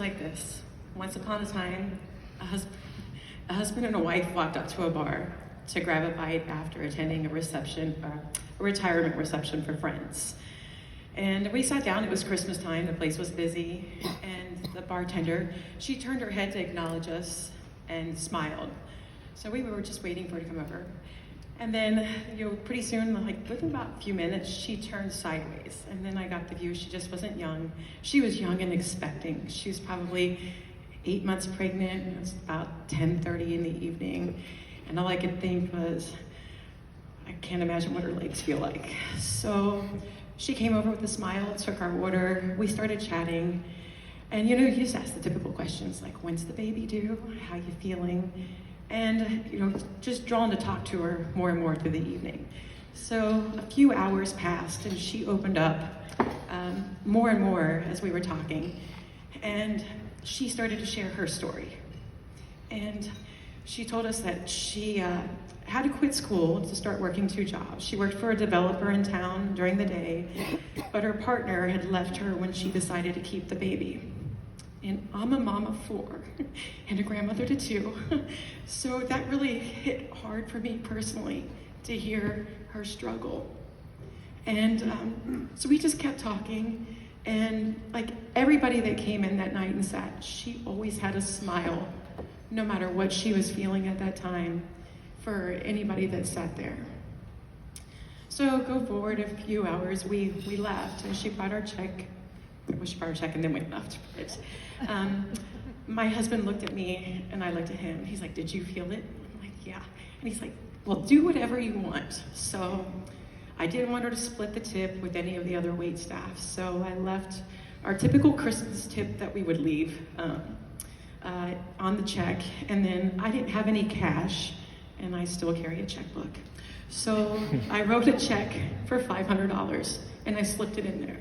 Like this. Once upon a time, a husband and a wife walked up to a bar to grab a bite after attending a retirement reception for friends. And we sat down. It was Christmas time. The place was busy, and the bartender, she turned her head to acknowledge us and smiled. So we were just waiting for her to come over. And then, pretty soon, like within about a few minutes, she turned sideways. And then I got the view she just wasn't young. She was young and expecting. She was probably 8 months pregnant. It was about 10:30 in the evening. And all I could think was, I can't imagine what her legs feel like. So she came over with a smile, took our order. We started chatting. And you just ask the typical questions like, when's the baby due? How you feeling? And just drawn to talk to her more and more through the evening. So a few hours passed, and she opened up more and more as we were talking. And she started to share her story. And she told us that she had to quit school to start working 2 jobs. She worked for a developer in town during the day, but her partner had left her when she decided to keep the baby. And I'm a mom of 4 and a grandmother to 2. So that really hit hard for me personally to hear her struggle. And so we just kept talking, and like everybody that came in that night and sat, she always had a smile, no matter what she was feeling at that time, for anybody that sat there. So go forward a few hours, we left, and she brought our check. She brought our check and then we left. My husband looked at me and I looked at him. He's like, did you feel it? I'm like, yeah. And he's like, well, do whatever you want. So I didn't want her to split the tip with any of the other wait staff. So I left our typical Christmas tip that we would leave on the check. And then I didn't have any cash, and I still carry a checkbook. So I wrote a check for $500 and I slipped it in there.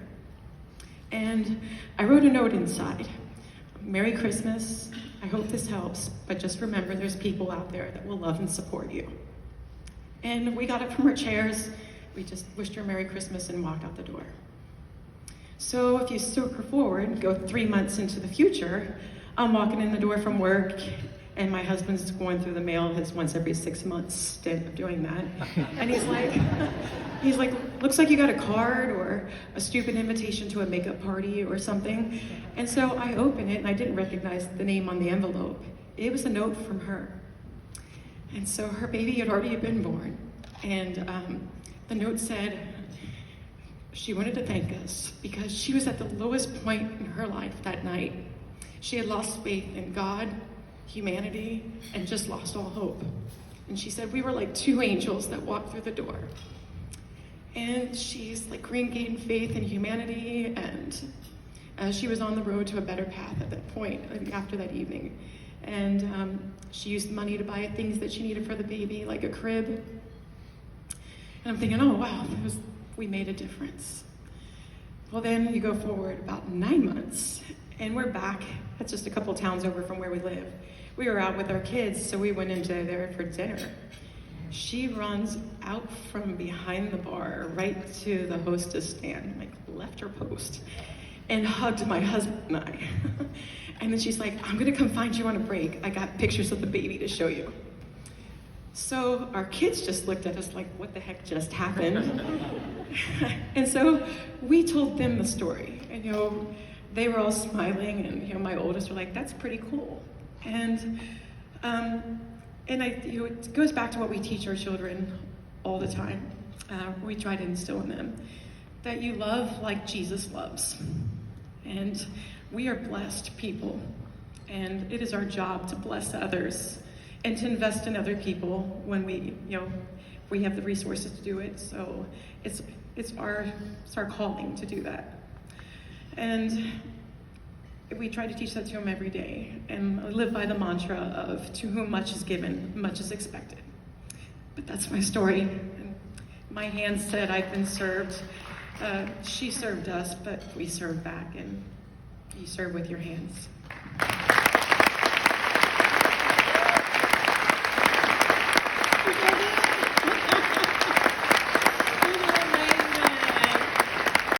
And I wrote a note inside. Merry Christmas. I hope this helps, but just remember there's people out there that will love and support you. And we got up from our chairs. We just wished her Merry Christmas and walked out the door. So if you circle forward, go 3 months into the future, I'm walking in the door from work, and my husband's going through the mail his once every 6 months stint of doing that. And he's like, looks like you got a card or a stupid invitation to a makeup party or something. And so I open it, and I didn't recognize the name on the envelope. It was a note from her. And so her baby had already been born. And the note said she wanted to thank us because she was at the lowest point in her life that night. She had lost faith in God, humanity, and just lost all hope. And she said we were like 2 angels that walked through the door. And she's like regained faith in humanity, and she was on the road to a better path at that point, after that evening. And she used money to buy things that she needed for the baby, like a crib. And I'm thinking, oh wow, we made a difference. Well, then you go forward about 9 months, and we're back. That's just a couple towns over from where we live. We were out with our kids, so we went into there for dinner. She runs out from behind the bar right to the hostess stand, like left her post, and hugged my husband and I. And then she's like, I'm gonna come find you on a break. I got pictures of the baby to show you. So our kids just looked at us like, what the heck just happened? And so we told them the story, and they were all smiling, and my oldest were like, that's pretty cool. And it goes back to what we teach our children all the time. We try to instill in them that you love like Jesus loves. And we are blessed people. And it is our job to bless others and to invest in other people when we have the resources to do it. So it's our calling to do that. And we try to teach that to them every day, and I live by the mantra of to whom much is given, much is expected. But that's my story. And my hand said I've been served. She served us, but we served back, and you serve with your hands.